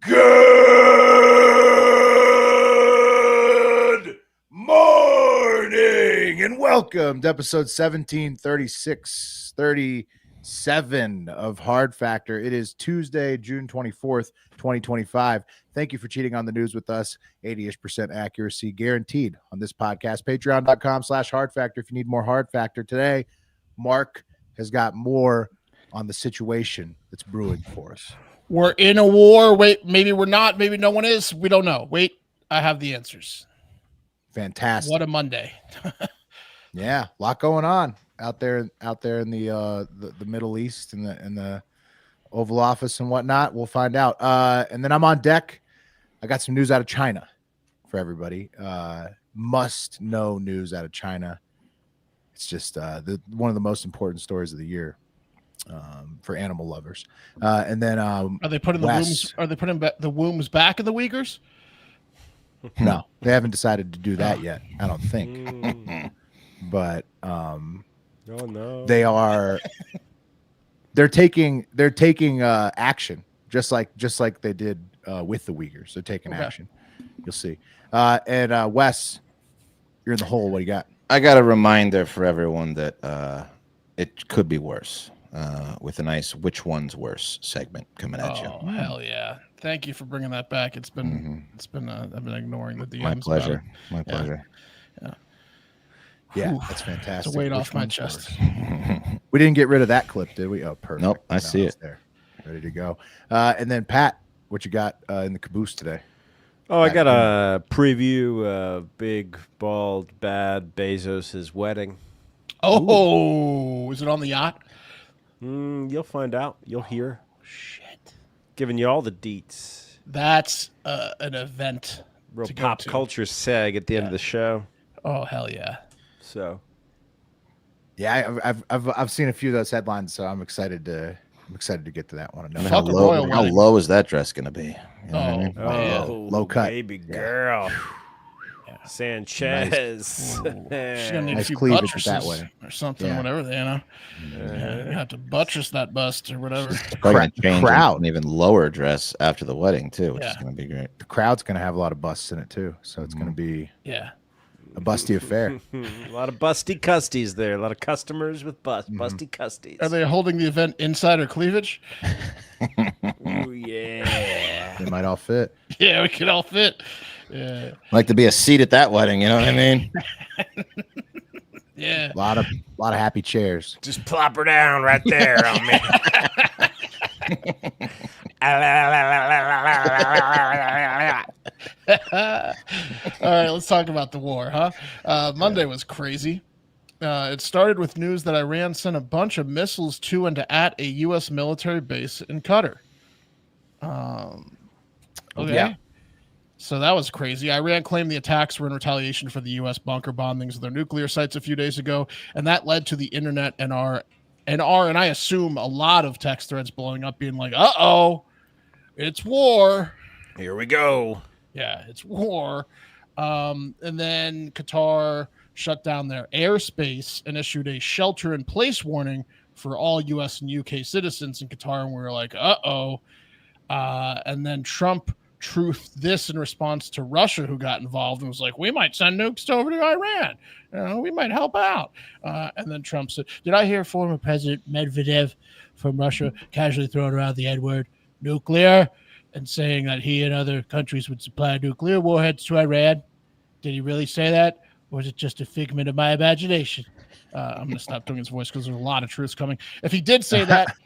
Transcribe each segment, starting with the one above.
Good morning and welcome to episode 37 of Hard Factor. It is Tuesday, June 24th, 2025. Thank you for cheating on the news with us. 80-ish% accuracy guaranteed on this podcast. Patreon.com/Hard Factor if you need more Hard Factor. Today, Mark has got more on the situation that's brewing for us. We're in a war. Wait, maybe we're not. Maybe no one is. We don't know. Wait, I have the answers. Fantastic. What a Monday. Yeah, a lot going on out there in the Middle East and the Oval Office and whatnot. We'll find out. And then I'm on deck. I got some news out of China for everybody. Must know news out of China. It's just one of the most important stories of the year. For animal lovers, and then are they putting the wombs? Are they putting the wombs back in the Uyghurs? No, they haven't decided to do that yet. I don't think. But oh no, they are. They're taking action, just like they did with the Uyghurs. They're taking action. You'll see. And Wes, you're in the hole. What do you got? I got a reminder for everyone that it could be worse. With a nice "Which One's Worse" segment coming at you. Oh hell yeah! Thank you for bringing that back. It's been I've been ignoring the DMs. My pleasure. My pleasure. Yeah, that's fantastic. It's a weight off my chest. We didn't get rid of that clip, did we? Oh, perfect. Nope, I see it there, ready to go. And then Pat, what you got in the caboose today? Oh, I got a preview of big, bald, bad Bezos' wedding. Oh, is it on the yacht? You'll find out. You'll hear. Shit. Giving you all the deets. That's an event. Real pop culture seg at the end of the show. Oh hell yeah. So. Yeah, I've seen a few of those headlines, so I'm excited to get to that one. And how low is that dress going to be? You know what I mean? Low cut, baby girl. Sanchez. She's gonna need nice a few cleavage buttresses that way. or something, whatever, you know. You have to buttress that bust or whatever. Crowd, an even lower dress after the wedding too, which is going to be great. The crowd's going to have a lot of busts in it too, so it's going to be a busty affair. A lot of busty custies there. A lot of customers with busty custies. Are they holding the event inside or cleavage? Oh yeah, They might all fit. Yeah, we could all fit. Yeah. I'd like to be a seat at that wedding, you know what I mean? Yeah. A lot of happy chairs. Just plop her down right there on me. All right, let's talk about the war, huh? Monday was crazy. It started with news that Iran sent a bunch of missiles to and at a U.S. military base in Qatar. Okay. Yeah. So that was crazy. Iran claimed the attacks were in retaliation for the U.S. bunker bombings of their nuclear sites a few days ago, and that led to the internet and I assume a lot of text threads blowing up, being like, "Uh-oh, it's war. Here we go." Yeah, it's war. And then Qatar shut down their airspace and issued a shelter-in-place warning for all U.S. and U.K. citizens in Qatar, and we were like, "Uh-oh." And then Trump truthed this in response to Russia, who got involved and was like, "We might send nukes over to Iran. We might help out." And then Trump said, "Did I hear former President Medvedev from Russia casually throwing around the N-word nuclear and saying that he and other countries would supply nuclear warheads to Iran? Did he really say that? Or was it just a figment of my imagination?" I'm going to stop doing his voice because there's a lot of truths coming. If he did say that,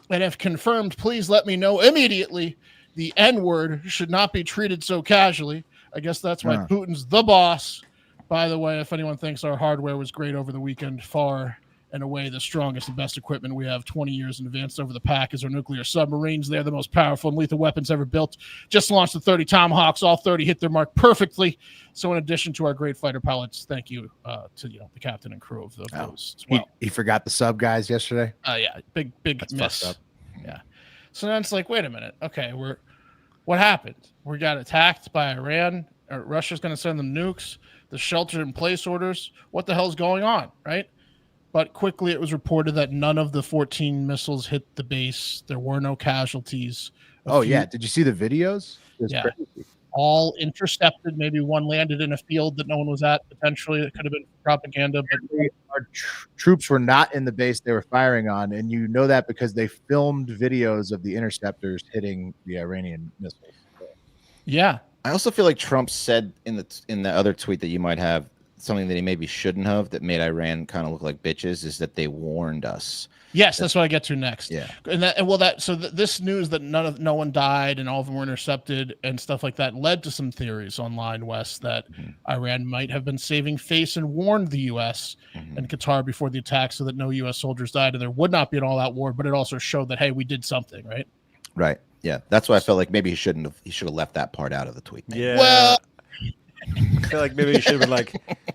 and if confirmed, please let me know immediately. The N-word should not be treated so casually. I guess that's why Putin's the boss. By the way, if anyone thinks our hardware was great over the weekend, far and away the strongest and best equipment we have 20 years in advance over the pack is our nuclear submarines. They're the most powerful and lethal weapons ever built. Just launched the 30 Tomahawks. All 30 hit their mark perfectly. So in addition to our great fighter pilots, thank you to the captain and crew of those as well. He forgot the sub guys yesterday. Yeah, big That's miss. fucked up. Yeah. So then it's like, wait a minute. Okay, what happened? We got attacked by Iran. Russia's going to send them nukes. The shelter-in-place orders. What the hell's going on, right? but quickly it was reported that none of the 14 missiles hit the base. There were no casualties. Yeah, did you see the videos? It was Yeah. crazy. All intercepted. Maybe one landed in a field that no one was at. Potentially, it could have been propaganda. But Our troops were not in the base they were firing on, and you know that because they filmed videos of the interceptors hitting the Iranian missiles. yeah, I also feel like Trump said in the other tweet that you might have something that he maybe shouldn't have that made Iran kind of look like bitches is that they warned us. yes, that's what I get to next. Yeah. And this news that no one died and all of them were intercepted and stuff like that led to some theories online, Wes, that Iran might have been saving face and warned the U.S. and Qatar before the attack so that no U.S. soldiers died and there would not be an all-out war. But it also showed that, hey, we did something, right? Right. Yeah. That's why I felt like maybe he should have left that part out of the tweet. Maybe. Yeah. Well, I feel like maybe you should have been like,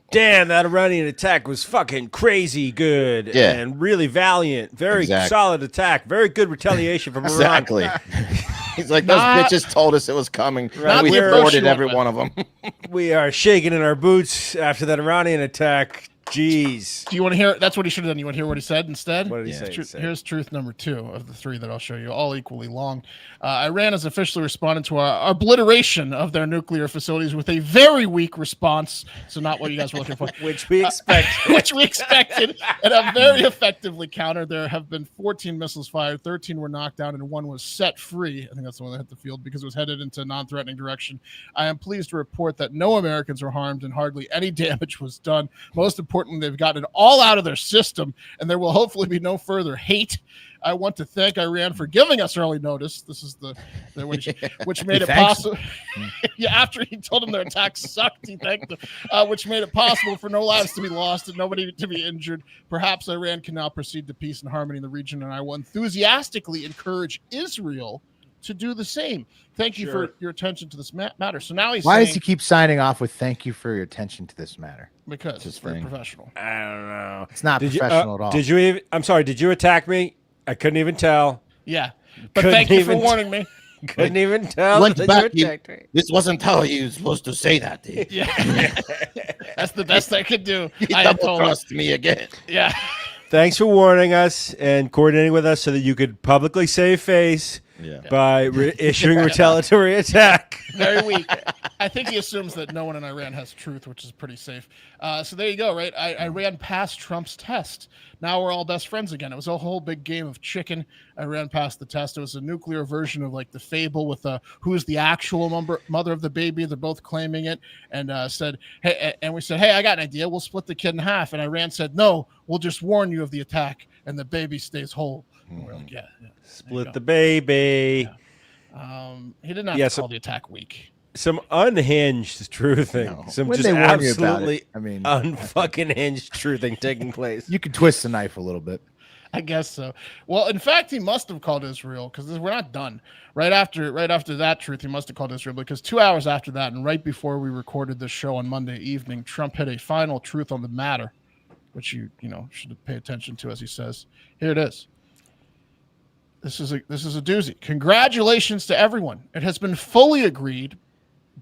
damn, that Iranian attack was fucking crazy good and really valiant. Very solid attack. Very good retaliation from Iran. Exactly. He's like, those bitches told us it was coming. Not We the approach thwarted you every went one of them. We are shaking in our boots after that Iranian attack. Jeez. do you want to hear? That's what he should have done. You want to hear what he said instead? What did he say? Here's truth number 2 of the 3 that I'll show you, all equally long. Iran has officially responded to our obliteration of their nuclear facilities with a very weak response. So not what you guys were looking for. Which we expect. Which we expected, and have very effectively countered. There have been 14 missiles fired, 13 were knocked down, and 1 was set free. I think that's the one that hit the field because it was headed into a non-threatening direction. I am pleased to report that no Americans were harmed and hardly any damage was done. Most importantly, they've gotten it all out of their system, and there will hopefully be no further hate. I want to thank Iran for giving us early notice. This is which made it possible. Yeah, after he told them their attack sucked, he thanked them, which made it possible for no lives to be lost and nobody to be injured. Perhaps Iran can now proceed to peace and harmony in the region, and I will enthusiastically encourage Israel to do the same. Thank you for your attention to this matter. So now Why does he keep signing off with "Thank you for your attention to this matter"? Because it's very professional. I don't know. It's not professional at all. Did you? I'm sorry. Did you attack me? I couldn't even tell. Yeah, but thank you for warning me. Couldn't even tell. This wasn't how you were supposed to say that. Yeah, that's the best I could do. I double-crossed me again. Yeah. Thanks for warning us and coordinating with us so that you could publicly save face by issuing retaliatory attack. Very weak. I think he assumes that no one in Iran has truth, which is pretty safe. So there you go, right? Iran passed Trump's test. Now we're all best friends again. It was a whole big game of chicken. Iran passed the test. It was a nuclear version of like the fable with who's the actual mother of the baby. They're both claiming it, and said, hey, and we said, hey, I got an idea. We'll split the kid in half. And Iran said, no, we'll just warn you of the attack, and the baby stays whole. And we're like, yeah. Split the baby. Yeah. He did not call the attack weak. Some unhinged truthing. No. Some When just they warn you about absolutely it, I mean, unfucking hinged truthing taking place. You can twist the knife a little bit. I guess so. Well, in fact, he must have called Israel because we're not done. Right after that truth, he must have called Israel because 2 hours after that, and right before we recorded this show on Monday evening, Trump had a final truth on the matter, which you should pay attention to, as he says. Here it is. This is a doozy. Congratulations to everyone. It has been fully agreed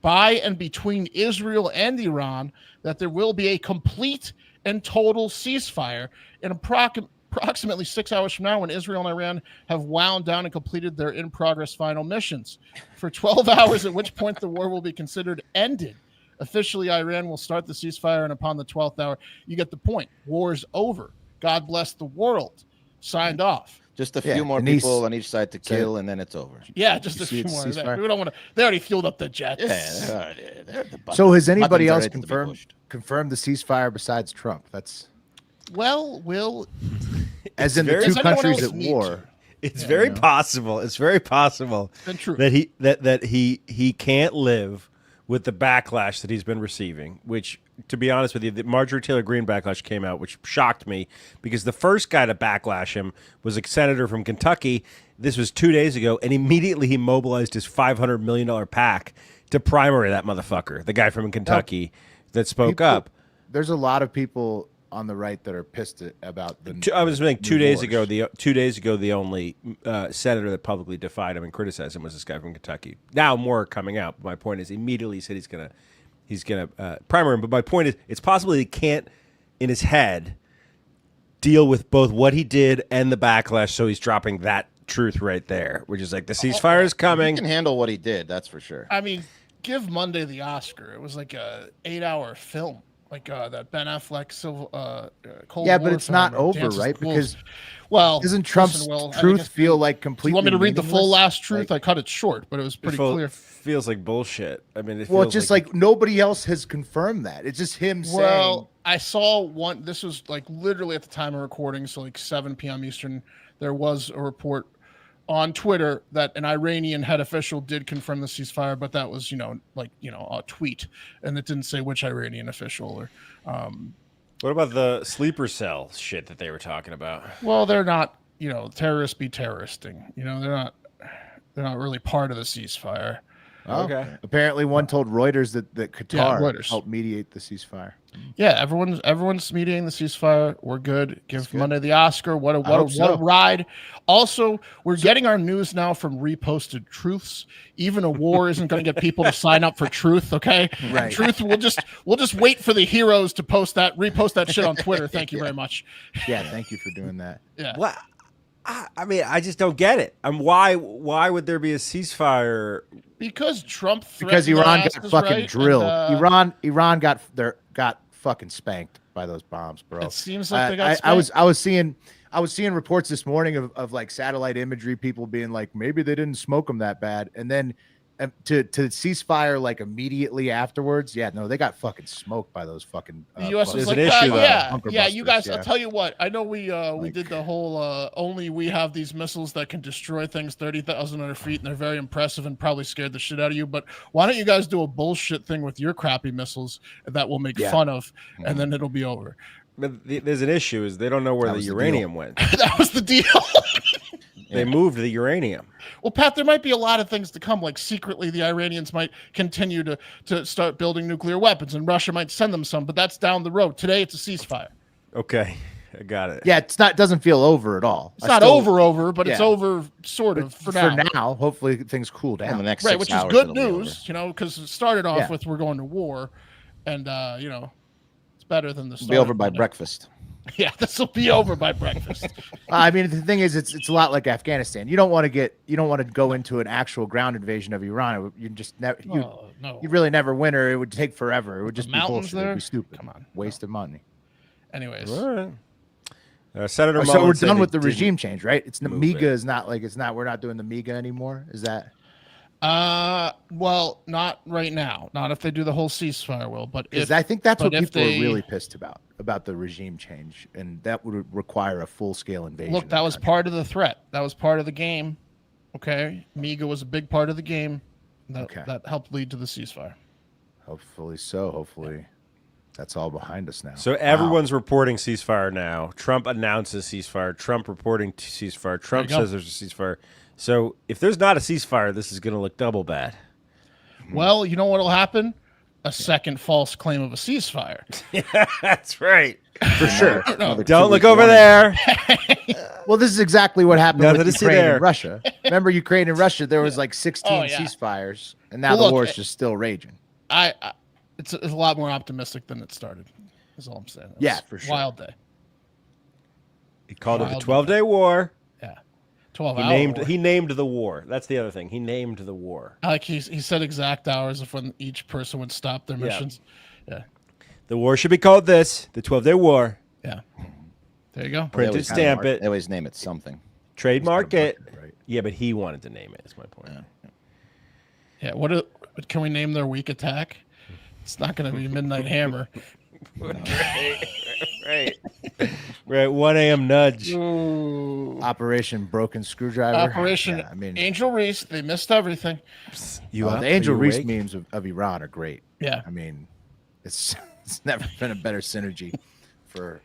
by and between Israel and Iran that there will be a complete and total ceasefire in approximately 6 hours from now when Israel and Iran have wound down and completed their in-progress final missions. For 12 hours, at which point the war will be considered ended. Officially, Iran will start the ceasefire, and upon the 12th hour, you get the point. War's over. God bless the world. Signed off. Just a few more people on each side to kill, and then it's over. Yeah, just a few more. We don't want to. They already fueled up the jets. Yeah. So has anybody else confirmed the ceasefire besides Trump? That's as in the two countries at war. It's very possible. It's very possible that he can't live with the backlash that he's been receiving, which, to be honest with you, the Marjorie Taylor Greene backlash came out, which shocked me because the first guy to backlash him was a senator from Kentucky. This was 2 days ago, and immediately he mobilized his $500 million PAC to primary that motherfucker, the guy from Kentucky that spoke up. There's a lot of people on the right that are pissed about the. I was saying 2 days ago. The only senator that publicly defied him and criticized him was this guy from Kentucky. Now more coming out. But my point is, immediately he said he's gonna primary him. But my point is, it's possible he can't in his head deal with both what he did and the backlash, so he's dropping that truth right there, which is like the ceasefire is coming. He can handle what he did, that's for sure. I mean, give Monday the Oscar. It was like a 8-hour film, like that Ben Affleck Cold Yeah, War but it's film, not or over, Dances right? with Wolves. Because well, doesn't Trump's listen, Will, I truth guess feel like you completely want me to read the full meaningless? last truth? I cut it short, but it was pretty clear. Feels like bullshit. I mean, it Well, feels it's just like nobody else has confirmed that. It's just him saying. Well, I saw one. This was like literally at the time of recording, so like 7 p.m. Eastern. There was a report on Twitter that an Iranian head official did confirm the ceasefire, but that was a tweet, and it didn't say which Iranian official or. What about the sleeper cell shit that they were talking about? Well, they're not. Terrorists be terroristing. They're not really part of the ceasefire. Oh, Okay. Apparently, one told Reuters that Qatar Reuters. helped mediate the ceasefire. Yeah, everyone's mediating the ceasefire. We're good. Give good. Monday the Oscar. What a ride. Also, we're getting our news now from reposted truths. Even a war isn't going to get people to sign up for truth. Okay, Right. Truth. We'll just wait for the heroes to repost that shit on Twitter. Thank you very much. Yeah, thank you for doing that. Yeah. What? I mean, I just don't get it. Why would there be a ceasefire? Because Trump Because threatened Iran their got asses, fucking right? drilled. And, Iran got fucking spanked by those bombs, bro. it seems like they got I was seeing reports this morning of like satellite imagery, people being like, maybe they didn't smoke them that bad, and then to ceasefire like immediately afterwards. Yeah, no, they got fucking smoked by those fucking. The U.S. was There's like, an issue, though. yeah. You guys, Yeah. I'll tell you what. I know we did the whole only we have these missiles that can destroy things 30,000 under feet, and they're very impressive and probably scared the shit out of you. But why don't you guys do a bullshit thing with your crappy missiles that we'll make fun of, and then it'll be over. But there's an issue: is they don't know where That the was the uranium went. That was the deal. They moved the uranium. Well, Pat, there might be a lot of things to come. Like secretly, the Iranians might continue to start building nuclear weapons, and Russia might send them some. But that's down the road. Today, it's a ceasefire. Okay, I got it. Yeah, doesn't feel over at all. It's not over, but it's yeah. over sort of for now. Hopefully things cool In down. the next Right, 6 which is hours, good it'll be over. news, because it started off Yeah. with we're going to war, and it's better than the It'll start. be over by breakfast. Yeah, this will be over by breakfast. I mean, the thing is, it's a lot like Afghanistan. You don't want to go into an actual ground invasion of Iran. You just never, No. you really never win, or it would take forever. It would just be mountains bullshit. It would there? be stupid. Come on. Waste of money. Anyways, All right. Senator. So Mullen we're said done they with the didn't regime change, right? It's the move MEGA it. is not like we're not doing the MEGA anymore. Is that? well, not right now. Not if they do the whole ceasefire, but Because I think that's what but if people they- are really pissed about the regime change, and that would require a full scale invasion. look, of that the was country. part of the threat. That was part of the game. Okay, MEGA was a big part of the game. That helped lead to the ceasefire. Hopefully so. Hopefully, that's all behind us now. So everyone's reporting ceasefire now. Trump announces ceasefire. Trump reporting ceasefire. Trump There you go. says there's a ceasefire. So if there's not a ceasefire, this is going to look double bad. Well, you know what'll happen? A second false claim of a ceasefire. That's right. For sure. Another Don't look 2-week over warning. there. Well, this is exactly what happened Nothing with to see Ukraine there. and Russia. Remember Ukraine and Russia? There was like 16 Oh, yeah. ceasefires, and now Well, the look, war is just still raging. It's a lot more optimistic than it started. Is all I'm saying. It Yeah, was for sure. Wild day. He called it Wild the 12-day war. Yeah. 12 He hours. named the war. That's the other thing. He named the war. Like he said exact hours of when each person would stop their Yeah. missions. Yeah. The war should be called this, the 12-day war. Yeah. There you go. Printed, always stamp They it, always name it something. trademark it. Right. Yeah, but he wanted to name it. Is my point. Yeah. Can we name their week attack? It's not going to be Midnight Hammer. Right. Right. 1 a.m. nudge. Operation Broken Screwdriver. Operation Yeah, I mean, Angel Reese. They missed everything. You up? the Are Angel you Reese awake? memes of Iran are great. Yeah. I mean, it's never been a better synergy for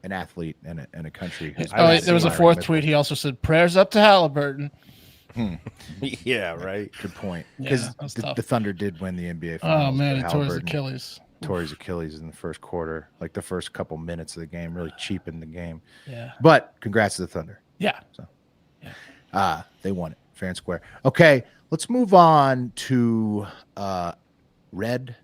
an athlete and a country. Oh, there was a fourth tweet. He also said, "Prayers up to Halliburton." Yeah. Right. Good point. Yeah, Because that was the tough. Thunder did win the NBA Finals. Oh man, but he tore his Halliburton Achilles. Tore his Achilles in the first quarter, like the first couple minutes of the game, really cheapened the game. Yeah. But congrats to the Thunder. Yeah. They won it fair and square. Okay, let's move on to red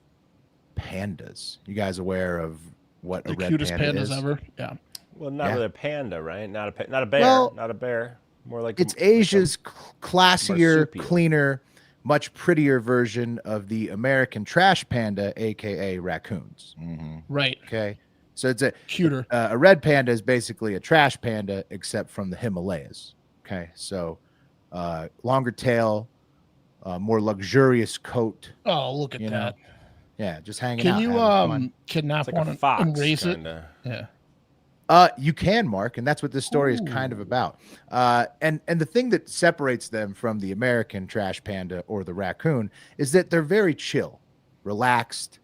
pandas. You guys aware of what The a red cutest panda pandas is? ever. Yeah. Well, not Yeah. really a panda, right? Not a not a bear, Well, not a bear. More like it's like Asia's classier, marsupial. cleaner, much prettier version of the American trash panda, aka raccoons. Right. Okay, so it's Cuter. a red panda is basically a trash panda, except from the Himalayas. Okay, so longer tail, more luxurious coat. Oh, look at You know, that. yeah, just hanging Can out. you having fun. kidnap It's like one a and fox, raise it? kind of. Yeah. You can, Mark, and that's what this story is kind of Ooh. about. And the thing that separates them from the American trash panda or the raccoon is that they're very chill, relaxed.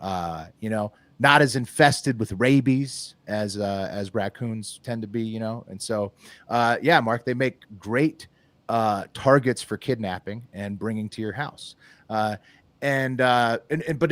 Not as infested with rabies as raccoons tend to be. And so, yeah, Mark, they make great targets for kidnapping and bringing to your house. But in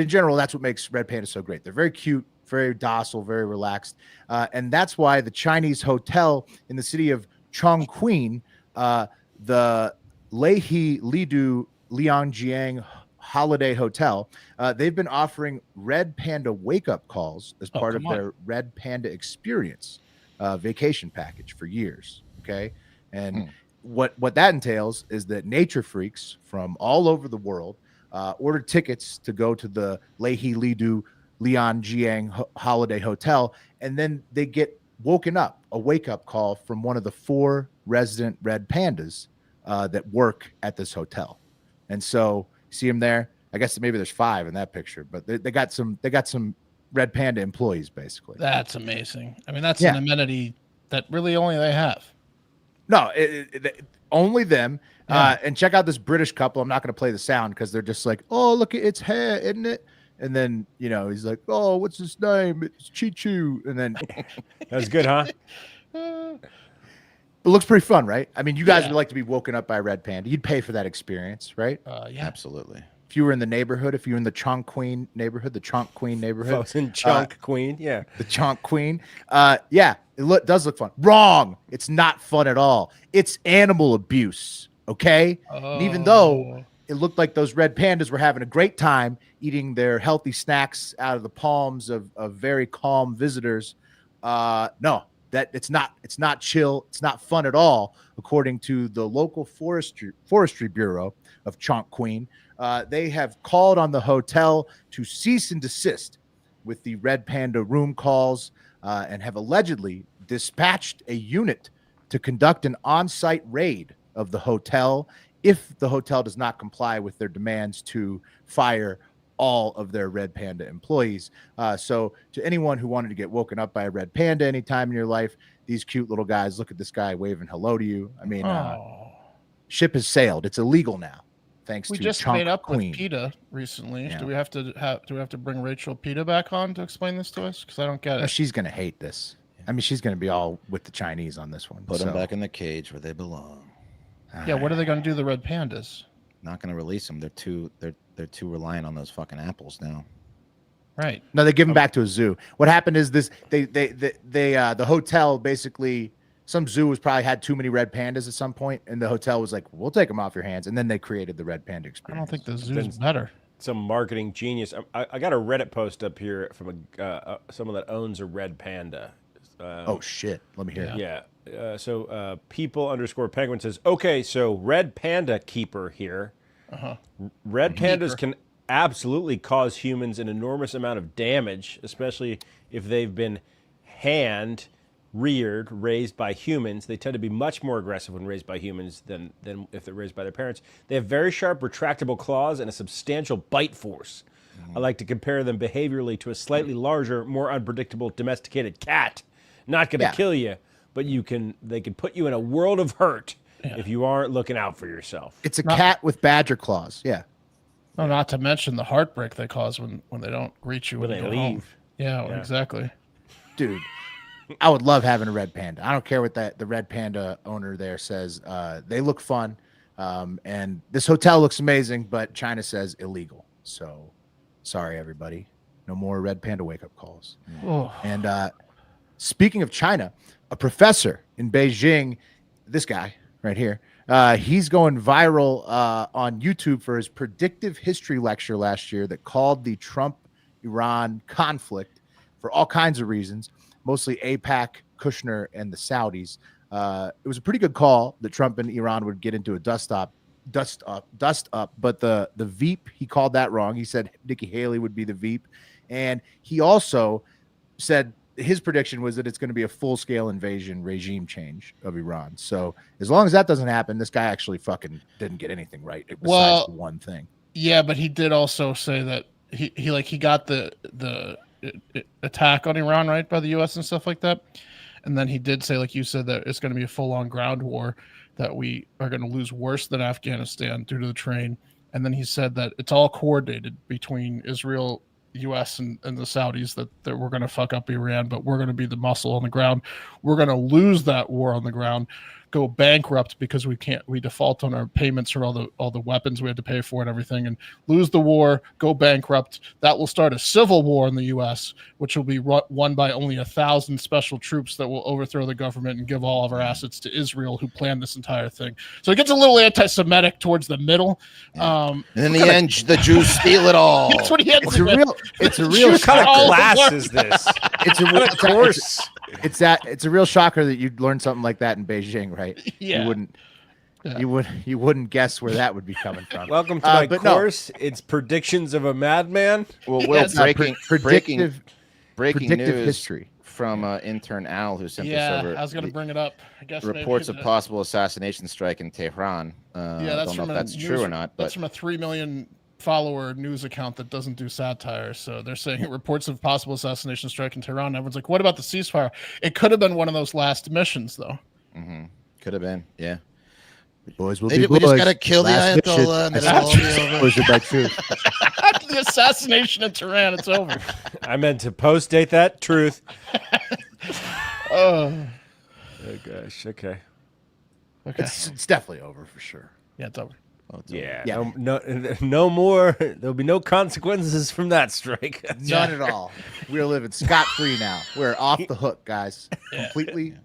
general, that's what makes red pandas so great. They're very cute, very docile, very relaxed. And that's why the Chinese hotel in the city of Chongqing, the Leihe Lidu Liangjiang Holiday Hotel, they've been offering red panda wake-up calls as part of their Red Panda Experience vacation package for years. Okay. And what that entails is that nature freaks from all over the world order tickets to go to the Leihe Lidu Lianjiang Holiday Hotel, and then they get woken up, a wake-up call from one of the 4 resident red pandas that work at this hotel. And so see them there. I guess maybe there's 5 in that picture, but they got some red panda employees basically. That's amazing. I mean, that's an amenity that really only they have. No, only them. Yeah. And check out this British couple. I'm not going to play the sound because they're just like, oh, look at its hair, isn't it? And then, he's like, oh, what's his name? It's Chi-Chu. And then that was good, huh? It looks pretty fun, right? I mean, you guys would like to be woken up by a red panda. You'd pay for that experience, right? Yeah, absolutely. If you were in the neighborhood, if you were in the Chongqing neighborhood, the Chongqing neighborhood. I was in Chongqing, yeah. The Chongqing. Yeah, does look fun. Wrong. It's not fun at all. It's animal abuse, okay? And even though it looked like those red pandas were having a great time eating their healthy snacks out of the palms of very calm visitors, no, that it's not chill. It's not fun at all, according to the local forestry bureau of Chongqing. They have called on the hotel to cease and desist with the red panda room calls and have allegedly dispatched a unit to conduct an on-site raid of the hotel if the hotel does not comply with their demands to fire all of their red panda employees. So to anyone who wanted to get woken up by a red panda anytime in your life, these cute little guys, look at this guy waving hello to you. I mean, ship has sailed. It's illegal now. Thanks we to just Chunk made up Queen. with PETA recently. Yeah. Do we have to bring Rachel PETA back on to explain this to us? Because I don't get it. She's gonna hate this. I mean, she's gonna be all with the Chinese on this one. Put them back in the cage where they belong. Yeah, what are they gonna do to the red pandas? Not gonna release them. They're too reliant on those fucking apples now. Right. No, they give them back to a zoo. What happened is this: the hotel basically. Some zoo was probably had too many red pandas at some point, and the hotel was like, "We'll take them off your hands," and then they created the red panda experience. I don't think the zoo's better. Some marketing genius. I got a Reddit post up here from someone that owns a red panda. Oh shit! Let me hear it. Yeah. So people_penguin says, okay, so red panda keeper here. Red pandas can absolutely cause humans an enormous amount of damage, especially if they've been raised by humans. They tend to be much more aggressive when raised by humans than if they're raised by their parents. They have very sharp retractable claws and a substantial bite force. I like to compare them behaviorally to a slightly larger, more unpredictable domesticated cat. Not going to kill you, but they can put you in a world of hurt if you aren't looking out for yourself. It's a cat with badger claws. Yeah. No, not to mention the heartbreak they cause when they don't greet you when they you go leave. home. Yeah, exactly. Dude, I would love having a red panda. I don't care what the red panda owner there says. They look fun. And this hotel looks amazing, but China says illegal. So sorry, everybody. No more red panda wake-up calls. And speaking of China, a professor in Beijing, this guy right here, he's going viral on YouTube for his predictive history lecture last year that called the Trump-Iran conflict for all kinds of reasons mostly AIPAC, Kushner, and the Saudis. It was a pretty good call that Trump and Iran would get into a dust up. But the Veep, he called that wrong. He said Nikki Haley would be the Veep, and he also said his prediction was that it's going to be a full-scale invasion, regime change of Iran. So as long as that doesn't happen, this guy actually fucking didn't get anything right besides one thing. Yeah, but he did also say that he got the attack on Iran right by the U.S. and stuff like that, and then he did say, like you said, that it's going to be a full-on ground war, that we are going to lose worse than Afghanistan due to the terrain. And then he said that it's all coordinated between Israel, U.S. and the Saudis, that we're going to fuck up Iran, but we're going to be the muscle on the ground. We're going to lose that war on the ground, go bankrupt because we default on our payments for all the weapons we had to pay for and everything, and lose the war, go bankrupt. That will start a civil war in the U.S., which will be won by only 1,000 special troops that will overthrow the government and give all of our assets to Israel, who planned this entire thing. So it gets a little anti-Semitic towards the middle. Yeah. And in the end, the Jews steal it all. That's what he had. It's a real what kind of class is this? It's a real shocker that you'd learn something like that in Beijing, right? Yeah. You wouldn't guess where that would be coming from. Welcome to my course. No. It's predictions of a madman. Well, breaking news history from intern Al, who sent this over. I was going to bring it up. I guess reports of possible assassination strike in Tehran. That's don't know if that's true or not. That's from a 3 million follower news account that doesn't do satire. So they're saying reports of possible assassination strike in Tehran. Everyone's like, what about the ceasefire? It could have been one of those last missions, though. Mm-hmm. Could have been, yeah. Boys will be boys. We just gotta kill the Ayatollah and it'll all be over. The assassination in Tehran, it's over. I meant to post-date that. Truth. Oh gosh. Okay. It's definitely over for sure. Yeah, it's over. Yeah. No more. There'll be no consequences from that strike. None at all. We're living scot-free now. We're off the hook, guys. Completely,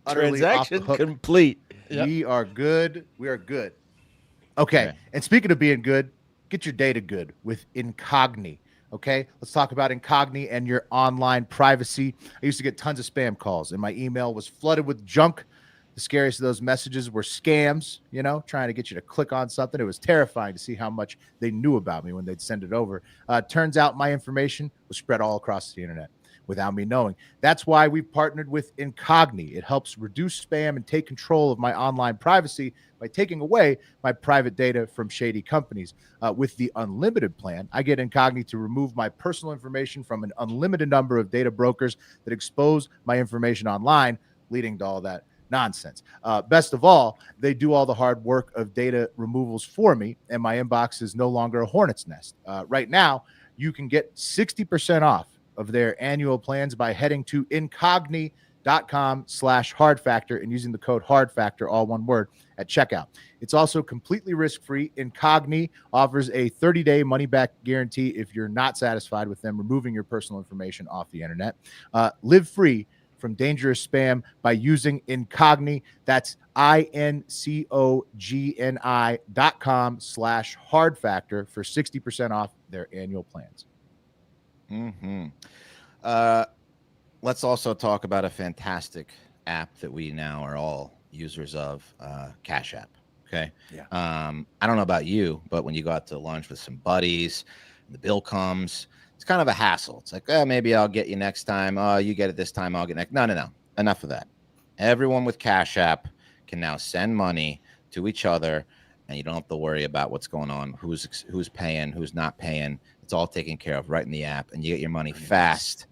utterly transaction off the hook. Complete. Yep. We are good. Okay. And speaking of being good, get your data good with Incogni. Okay. Let's talk about Incogni and your online privacy. I used to get tons of spam calls, and my email was flooded with junk. The scariest of those messages were scams, trying to get you to click on something. It was terrifying to see how much they knew about me when they'd send it over. Turns out my information was spread all across the internet without me knowing. That's why we've partnered with Incogni. It helps reduce spam and take control of my online privacy by taking away my private data from shady companies. With the unlimited plan, I get Incogni to remove my personal information from an unlimited number of data brokers that expose my information online, leading to all that nonsense. Best of all, they do all the hard work of data removals for me, and my inbox is no longer a hornet's nest. Right now, you can get 60% off of their annual plans by heading to incogni.com/hardfactor and using the code hardfactor, all one word, at checkout. It's also completely risk-free. Incogni offers a 30-day money-back guarantee if you're not satisfied with them removing your personal information off the internet. Live free from dangerous spam by using Incogni. That's incogni.com/hardfactor for 60% off their annual plans. Mm-hmm. Let's also talk about a fantastic app that we now are all users of, Cash App. Okay. Yeah. I don't know about you, but when you go out to lunch with some buddies, the bill comes, it's kind of a hassle. It's like, maybe I'll get you next time. Oh, you get it this time, I'll get next. No. Enough of that. Everyone with Cash App can now send money to each other, and you don't have to worry about what's going on, who's paying, who's not paying. It's all taken care of right in the app, and you get your money fast,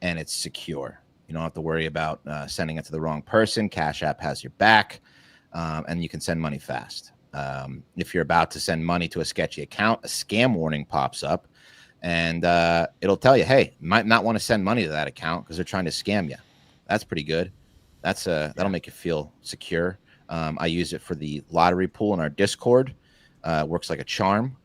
and it's secure. You don't have to worry about sending it to the wrong person. Cash App has your back, and you can send money fast. If you're about to send money to a sketchy account, a scam warning pops up, and it'll tell you, hey, you might not want to send money to that account because they're trying to scam you. That's pretty good. That'll make you feel secure. I use it for the lottery pool in our Discord. It works like a charm.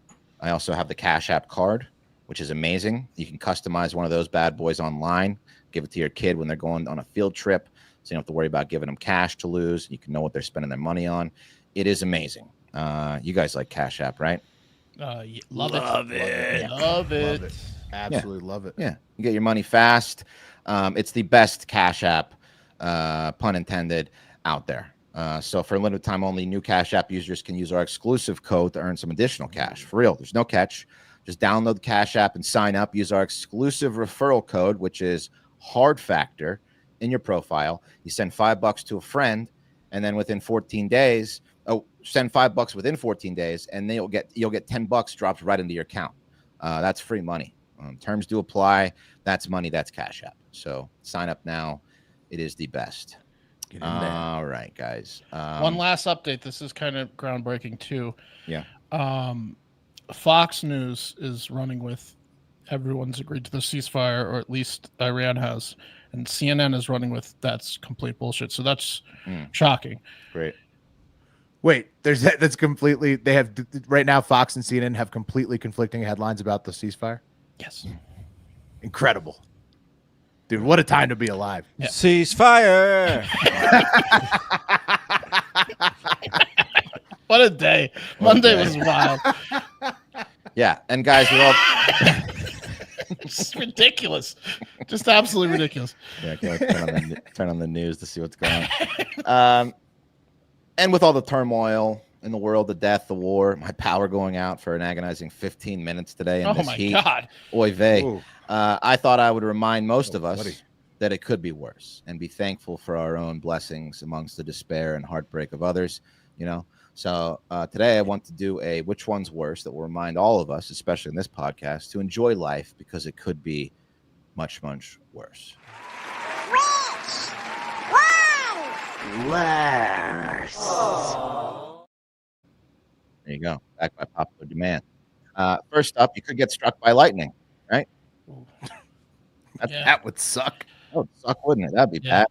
I also have the Cash App card, which is amazing. You can customize one of those bad boys online, give it to your kid when they're going on a field trip, so you don't have to worry about giving them cash to lose. You can know what they're spending their money on. It is amazing. You guys like Cash App, right? Love it. Absolutely love it. Yeah, you get your money fast. It's the best Cash App, pun intended, out there. So for a limited time only, new Cash App users can use our exclusive code to earn some additional cash. For real, there's no catch. Just download the Cash App and sign up. Use our exclusive referral code, which is Hard Factor, in your profile. You send $5 to a friend, and then within 14 days, send $5 within 14 days, and then you'll get $10 dropped right into your account. That's free money. Terms do apply. That's money. That's Cash App. So sign up now. It is the best. Get in there. All right, guys. One last update. This is kind of groundbreaking too. Yeah. Fox News is running with everyone's agreed to the ceasefire, or at least Iran has, and CNN is running with that's complete bullshit. So that's shocking. Great. Wait, that's completely. They have right now. Fox and CNN have completely conflicting headlines about the ceasefire. Yes. Incredible, dude. What a time to be alive. Yeah. Ceasefire. What a day. Monday was wild. Yeah, and guys, we're all It's ridiculous. Just absolutely ridiculous. Yeah, turn on the news to see what's going on. And with all the turmoil in the world, the death, the war, my power going out for an agonizing 15 minutes today in this heat. God. Oy vey. I thought I would remind most of us that it could be worse and be thankful for our own blessings amongst the despair and heartbreak of others, you know. So today I want to do a which one's worse that will remind all of us, especially in this podcast, to enjoy life because it could be much, much worse. Worse. There you go. Back by popular demand. First up, you could get struck by lightning, right? That would suck. That would suck, wouldn't it? That'd be bad.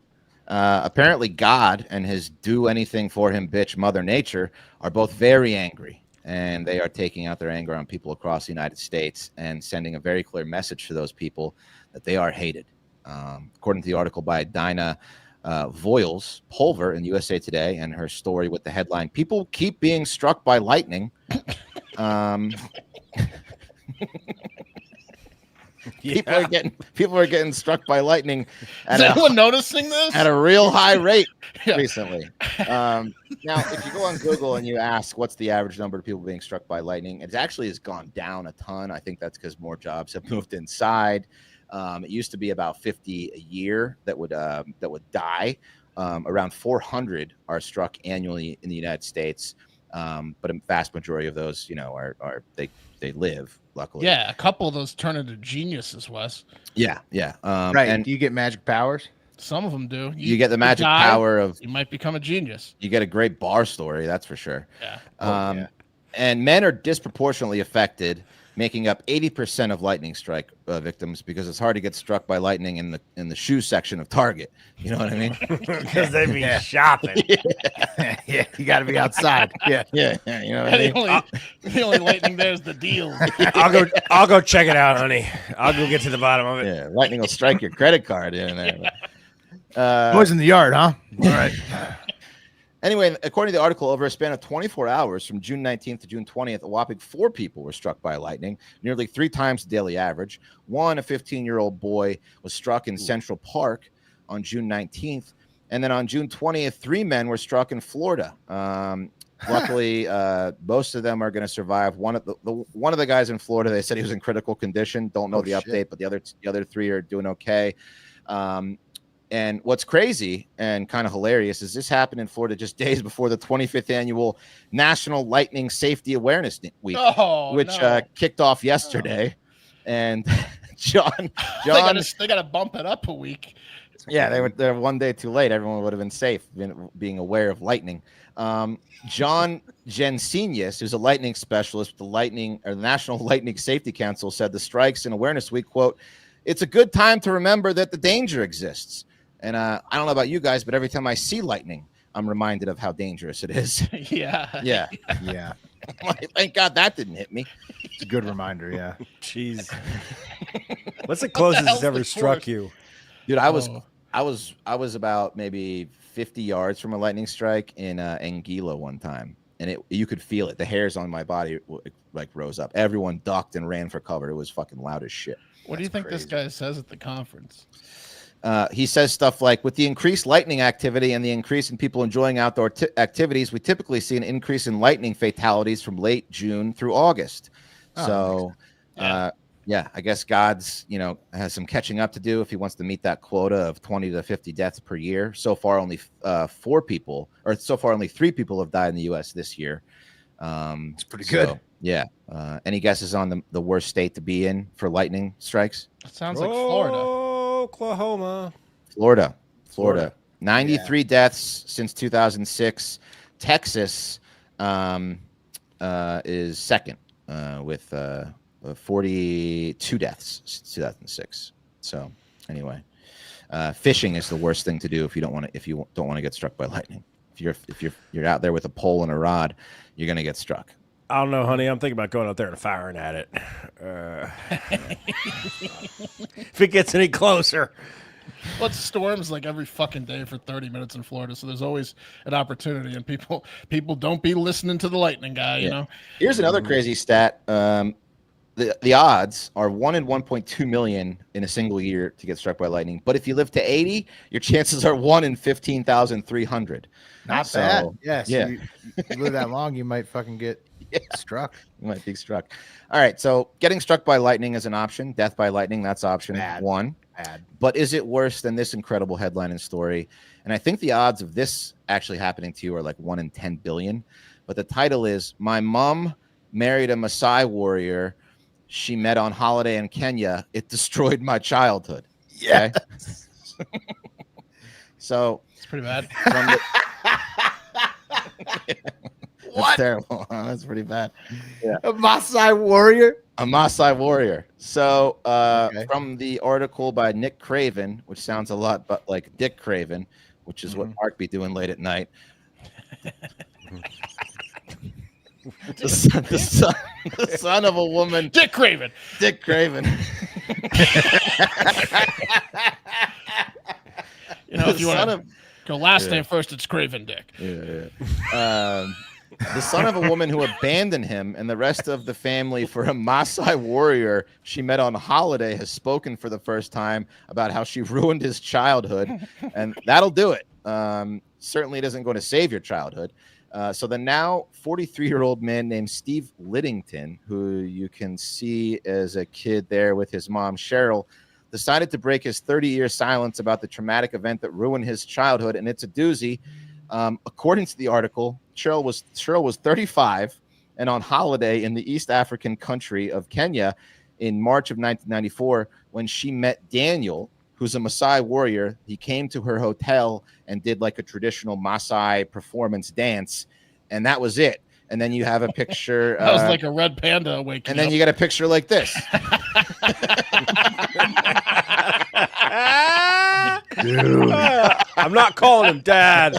Apparently, God and his do anything for him bitch Mother Nature are both very angry, and they are taking out their anger on people across the United States and sending a very clear message to those people that they are hated. According to the article by Dinah Voiles Pulver in USA Today and her story with the headline, "People keep being struck by lightning." People are getting struck by lightning. Is anyone noticing this? At a real high rate recently. Now, if you go on Google and you ask what's the average number of people being struck by lightning, it actually has gone down a ton. I think that's because more jobs have moved inside. It used to be about 50 a year that would die. Around 400 are struck annually in the United States. But a vast majority of those, you know, they live, luckily. Yeah, a couple of those turn into geniuses, Wes. Yeah. Right. And do you get magic powers? Some of them do. You get the magic power of. You might become a genius. You get a great bar story, that's for sure. Yeah. And men are disproportionately affected, making up 80% of lightning strike victims because it's hard to get struck by lightning in the shoe section of Target. You know what I mean? Because they be shopping. Yeah, you got to be outside. Yeah. You know what I mean? The only lightning there is the deal. I'll go check it out, honey. I'll go get to the bottom of it. Yeah, lightning will strike your credit card in there. Boys in the yard, huh? All right. Anyway, according to the article, over a span of 24 hours from June 19th to June 20th, a whopping 4 people were struck by lightning, nearly 3 times the daily average. One, a 15-year-old boy, was struck in Central Park on June 19th. And then on June 20th, 3 men were struck in Florida. Luckily, most of them are going to survive. One of the guys in Florida, they said he was in critical condition. Don't know the update, but the other 3 are doing okay. And what's crazy and kind of hilarious is this happened in Florida just days before the 25th annual National Lightning Safety Awareness Week, which kicked off yesterday. And John, they got to bump it up a week. Yeah, they're one day too late. Everyone would have been safe being aware of lightning. John Jensenius, who's a lightning specialist with the National Lightning Safety Council, said the strikes and awareness week, quote, "It's a good time to remember that the danger exists." And I don't know about you guys, but every time I see lightning, I'm reminded of how dangerous it is. Yeah. Thank God that didn't hit me. It's a good reminder. Yeah. Jeez. What's the closest it's ever struck you? Dude, I was about maybe 50 yards from a lightning strike in Anguilla one time. and you could feel it. The hairs on my body like rose up. Everyone ducked and ran for cover. It was fucking loud as shit. What do you think this guy says at the conference? He says stuff like, with the increased lightning activity and the increase in people enjoying outdoor activities, we typically see an increase in lightning fatalities from late June through August. Yeah, I guess God's, has some catching up to do if he wants to meet that quota of 20 to 50 deaths per year. So far, only 3 people have died in the U.S. this year. It's pretty good. Yeah. Any guesses on the worst state to be in for lightning strikes? It sounds like Florida. Oklahoma. Florida. 93 deaths since 2006. Texas is second with 42 deaths since 2006. So anyway, fishing is the worst thing to do if you don't want to get struck by lightning. If you're out there with a pole and a rod, you're gonna get struck. I don't know, honey. I'm thinking about going out there and firing at it. If it gets any closer. Well, it storms like every fucking day for 30 minutes in Florida, so there's always an opportunity, and people don't be listening to the lightning guy, Here's another crazy stat. The odds are 1 in 1.2 million in a single year to get struck by lightning. But if you live to 80, your chances are 1 in 15,300. Not bad. Yes. Yeah. You live that long, you might fucking get struck. You might be struck. All right. So getting struck by lightning is an option. Death by lightning, that's option one. Bad. But is it worse than this incredible headline and story? And I think the odds of this actually happening to you are like 1 in 10 billion. But the title is, My Mom Married a Maasai Warrior She Met on Holiday in Kenya. It Destroyed My Childhood. Yeah. Okay? So it's pretty bad. That's terrible. That's pretty bad. Yeah. A Maasai warrior? A Maasai warrior. So from the article by Nick Craven, which sounds a lot but like Dick Craven, which is what Mark be doing late at night. the son of a woman. Dick Craven. Dick Craven. If you want to go last name first, it's Craven Dick. Yeah. The son of a woman who abandoned him and the rest of the family for a Maasai warrior she met on holiday has spoken for the first time about how she ruined his childhood, and that'll do it. Certainly, it isn't going to save your childhood. So the now 43-year-old man named Steve Liddington, who you can see as a kid there with his mom, Cheryl, decided to break his 30-year silence about the traumatic event that ruined his childhood, and it's a doozy. According to the article, Cheryl was 35 and on holiday in the East African country of Kenya in March of 1994 when she met Daniel, who's a Maasai warrior. He came to her hotel and did like a traditional Maasai performance dance, and that was it. And then you have a picture. That was like a red panda waking And then you got a picture like this. Dude. I'm not calling him Dad.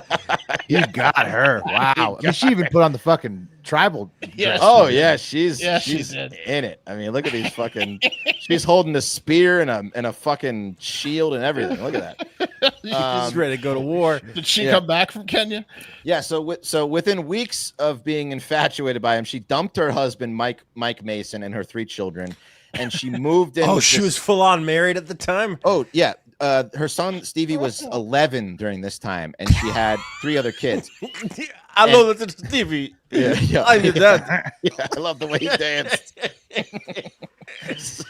You got her. Wow. I mean, she even put on the fucking tribal dress. Oh yeah, she's did. in it. I mean, look at these fucking. She's holding a spear and a fucking shield and everything. Look at that. She's ready to go to war. Did she come back from Kenya? Yeah. So within weeks of being infatuated by him, she dumped her husband Mike Mason and her 3 children, and she moved in. Oh, she was full on married at the time. Oh yeah. Her son Stevie was 11 during this time, and she had 3 other kids. I love that it's Stevie. Yeah, I knew that. Yeah, I love the way he danced. So,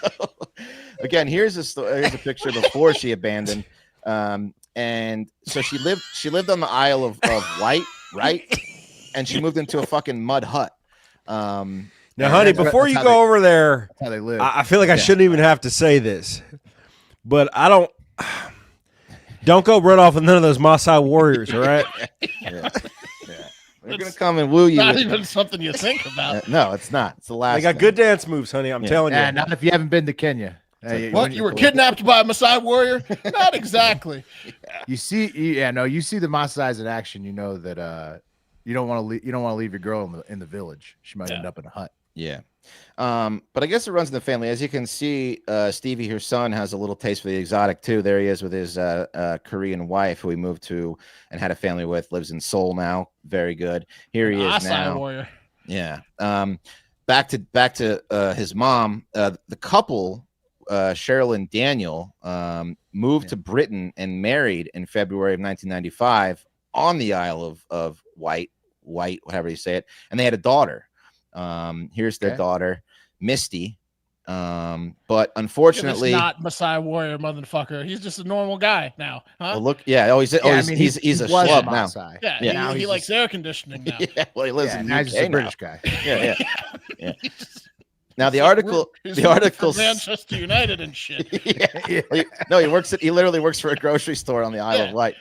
again, here's a picture before she abandoned, and so she lived on the Isle of Wight, right? And she moved into a fucking mud hut. Now, honey, before you go over there, That's how they live. I feel like I shouldn't even have to say this, but don't go run off with none of those Maasai warriors, all right? Yeah. They're gonna come and woo you. Not even something you think about. No, it's not. It's the last. They got good dance moves, honey. I'm telling you. Yeah, not if you haven't been to Kenya. What? You were kidnapped by a Maasai warrior? Not exactly. You see the Maasai's in action. You know that you don't want to leave your girl in the village. She might end up in a hut. Yeah. But I guess it runs in the family. As you can see, Stevie, her son, has a little taste for the exotic too. There he is with his Korean wife, who he moved to and had a family with. Lives in Seoul now. Very good. Here he is Acai now. warrior. Yeah. Back to his mom. The couple, Cheryl and Daniel, moved to Britain and married in February of 1995 on the Isle of Wight, whatever you say it, and they had a daughter. Here's their daughter, Misty. But unfortunately, not Maasai warrior motherfucker. He's just a normal guy now, huh? Well, look, yeah. Oh, he's a schlub now. Yeah, he likes air conditioning now. Yeah, well, he lives in the UK he's a British guy. Yeah. Now the article, Manchester United and shit. No, he literally works for a grocery store on the Isle of Wight.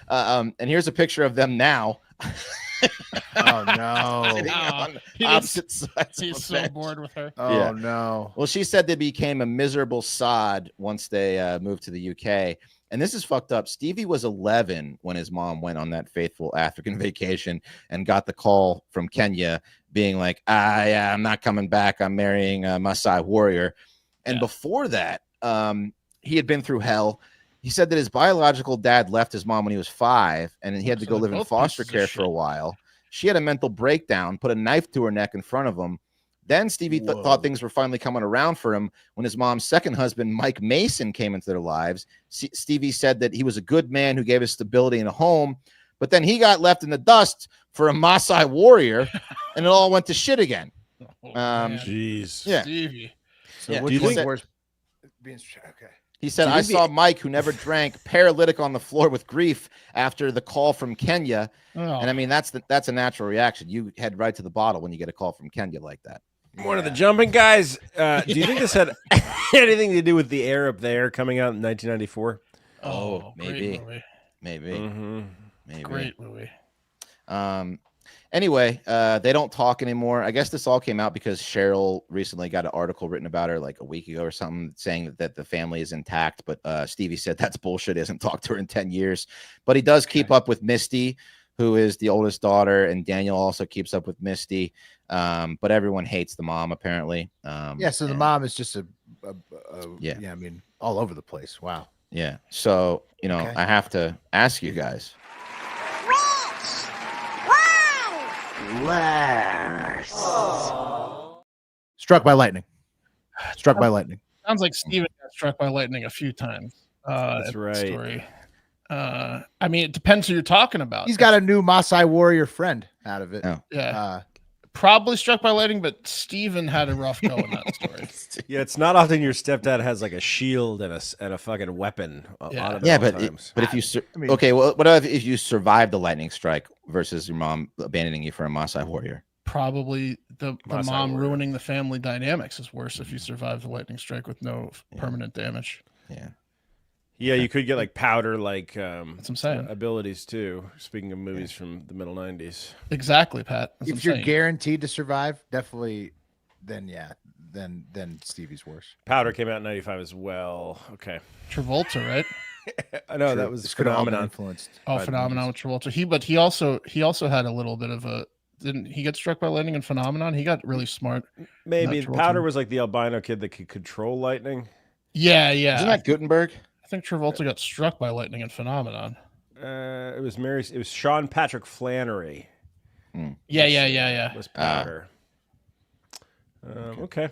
And here's a picture of them now. Oh no! Opposite sides. He's so bored with her. Oh no! Well, she said they became a miserable sod once they moved to the UK. And this is fucked up. Stevie was 11 when his mom went on that faithful African vacation and got the call from Kenya being like, yeah, I'm not coming back. I'm marrying a Maasai warrior. And before that, he had been through hell. He said that his biological dad left his mom when he was 5, and he had to go live in foster care for a while. She had a mental breakdown, put a knife to her neck in front of him. Then Stevie thought things were finally coming around for him when his mom's second husband, Mike Mason, came into their lives. Stevie said that he was a good man who gave us stability and a home, but then he got left in the dust for a Maasai warrior, and it all went to shit again. Jeez. Yeah. Stevie. So which one's worse? Okay. He said, I saw Mike, who never drank, paralytic on the floor with grief after the call from Kenya. And I mean, that's a natural reaction. You head right to the bottle when you get a call from Kenya like that. One of the jumping guys. Do you think this had anything to do with the Air Up There coming out in 1994? Oh, maybe. Maybe. Mm-hmm. Maybe. Great movie. Anyway, they don't talk anymore. I guess this all came out because Cheryl recently got an article written about her like a week ago or something saying that the family is intact. But Stevie said that's bullshit. He hasn't talked to her in 10 years. But he does keep up with Misty, who is the oldest daughter. And Daniel also keeps up with Misty. But everyone hates the mom, apparently. So the mom is just I mean, all over the place. Wow. Yeah. So, I have to ask you guys. Struck by lightning. Struck by lightning. Sounds like Steven got struck by lightning a few times. That's right. Story. I mean, it depends who you're talking about. He's got a new Maasai warrior friend out of it. Oh. Yeah. Probably struck by lightning, but Steven had a rough go in that story. Yeah, it's not often your stepdad has like a shield and a fucking weapon. But if you what if you survived the lightning strike versus your mom abandoning you for a Maasai warrior? Probably the mom warrior. ruining the family dynamics is worse if you survive the lightning strike with no permanent damage. Yeah, you could get like powder, like That's what I'm saying. abilities too. Speaking of movies from the middle 90s. Exactly, Pat. That's If you're guaranteed to survive, definitely, then Stevie's worse. Powder came out in 95 as well. Okay. Travolta, right? I know that was Phenomenon influenced. Oh, Phenomenon with Travolta. He also had a little bit of a. Didn't he get struck by lightning in Phenomenon? He got really smart. Maybe Powder was like the albino kid that could control lightning. Yeah. Isn't that Gutenberg? I think Travolta got struck by lightning in Phenomenon. It was Sean Patrick Flannery. Yeah. Was Powder. Okay.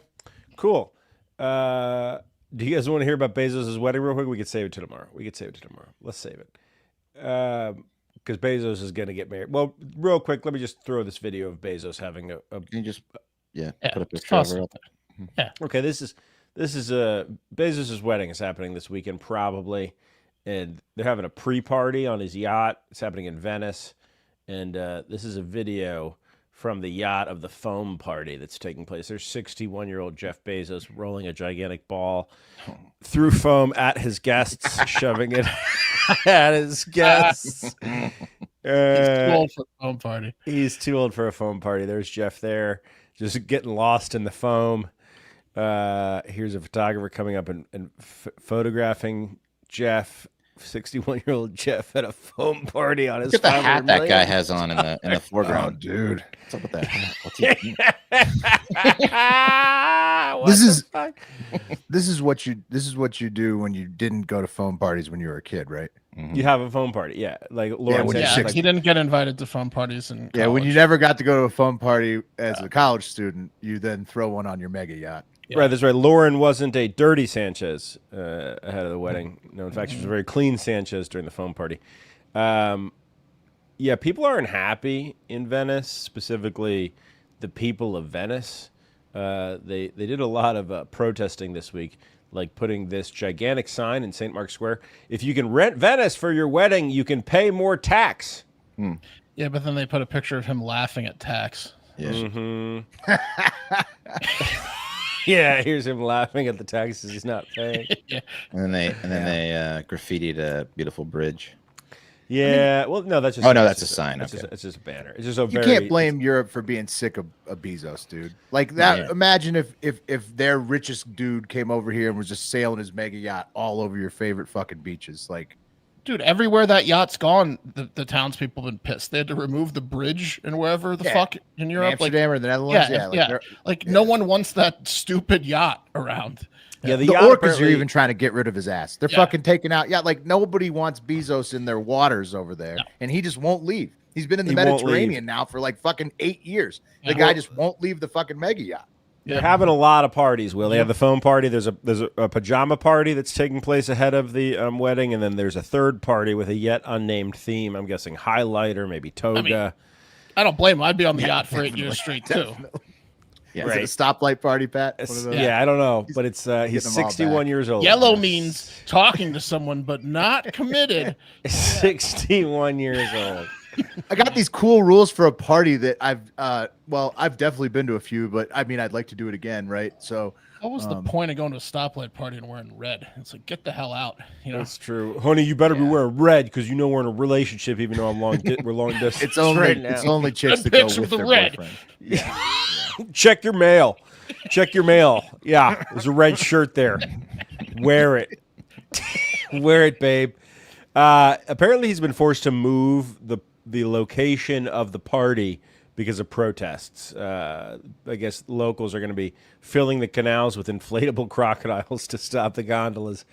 Cool. Do you guys want to hear about Bezos' wedding real quick? We could save it to tomorrow. Let's save it. Because Bezos is going to get married. Well, real quick, let me just throw this video of Bezos having a Can you just put a picture awesome. over it? Yeah. Okay, this is Bezos' wedding is happening this weekend probably, and they're having a pre-party on his yacht. It's happening in Venice, and this is a video from the yacht of the foam party that's taking place. There's 61-year-old Jeff Bezos rolling a gigantic ball through foam at his guests, shoving it at his guests. He's too old for a foam party. He's too old for a foam party. There's Jeff there, just getting lost in the foam. Here's a photographer coming up and photographing Jeff 61-year-old Jeff at a foam party on his. Look at the hat 500 that million. guy has on in the Oh, foreground. dude. What's up with that hat? What's he doing? This is what you do when you didn't go to foam parties when you were a kid, right? You have a foam party, yeah. Like Lauren when said, you're Yeah, six. he didn't get invited to fun parties and Yeah, when you never got to go to a foam party as a college student, you then throw one on your mega yacht. Yeah. Right, that's right. Lauren wasn't a dirty Sanchez ahead of the wedding. No, in fact, she was a very clean Sanchez during the foam party. Yeah, people aren't happy in Venice, specifically the people of Venice. They did a lot of protesting this week, like putting this gigantic sign in St. Mark's Square. If you can rent Venice for your wedding, you can pay more tax. Yeah, but then they put a picture of him laughing at tax. Yeah. Mm-hmm. Yeah, here's him laughing at the taxes he's not paying. Yeah. And then they graffitied a beautiful bridge. Yeah, well, no, that's just. Oh, no, that's a sign. It's, Okay. it's just a banner. It's just a You very. can't blame Europe for being sick of Bezos, dude. Like that. Yeah. Imagine if their richest dude came over here and was just sailing his mega yacht all over your favorite fucking beaches. Like, Dude, everywhere that yacht's gone, the townspeople have been pissed. They had to remove the bridge and wherever the fuck in Europe. Amsterdam or the Netherlands. Yeah, no one wants that stupid yacht around. Yeah, The yacht orcas are apparently- even trying to get rid of his ass. They're Yeah. fucking taking out. Yeah, like nobody wants Bezos in their waters over there, and he just won't leave. He's been in the He won't Mediterranean now for like fucking 8 years. The Yeah. guy just won't leave the fucking mega yacht. They're having a lot of parties. Will they have the foam party? There's a pajama party that's taking place ahead of the wedding, and then there's a third party with a yet unnamed theme. I'm guessing highlighter, maybe toga. I don't blame him. I'd be on the yacht for 8 years straight too. Yeah. Is it a stoplight party, Pat? One of those? Yeah, I don't know, but it's he's getting them all 61 back. years old. Yellow means talking to someone but not committed. 61 years old. I got these cool rules for a party that I've definitely been to a few, but I mean, I'd like to do it again, right? So What was the point of going to a stoplight party and wearing red? It's like, get the hell out. You know, That's true, honey. You better be wearing red because you know we're in a relationship, even though we're long distance. it's only right now. it's only chicks that Good go pics with with their the red. boyfriend. Check your mail. Check your mail. Yeah, there's a red shirt there. Wear it. Wear it, babe. Apparently, he's been forced to move the location of the party because of protests. I guess locals are going to be filling the canals with inflatable crocodiles to stop the gondolas.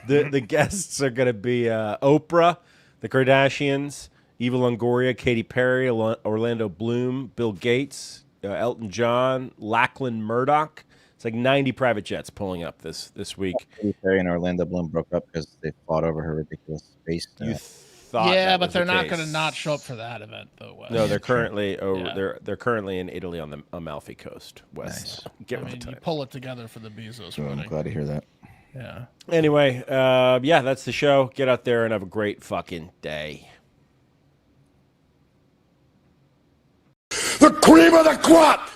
The guests are going to be Oprah, the Kardashians, Eva Longoria, Katy Perry, Orlando Bloom, Bill Gates, Elton John, Lachlan Murdoch. It's like 90 private jets pulling up this week. Katy Perry and Orlando Bloom broke up because they fought over her ridiculous space. You thought yeah, that but was they're the not case. going to not show up for that event, though. Wes. No, they're currently Yeah. they're currently in Italy on the Amalfi Coast, West. Get I with mean, the you times. pull it together for the Bezos I'm wedding. glad to hear that. Yeah. Anyway, yeah, that's the show. Get out there and have a great fucking day. The cream of the crop!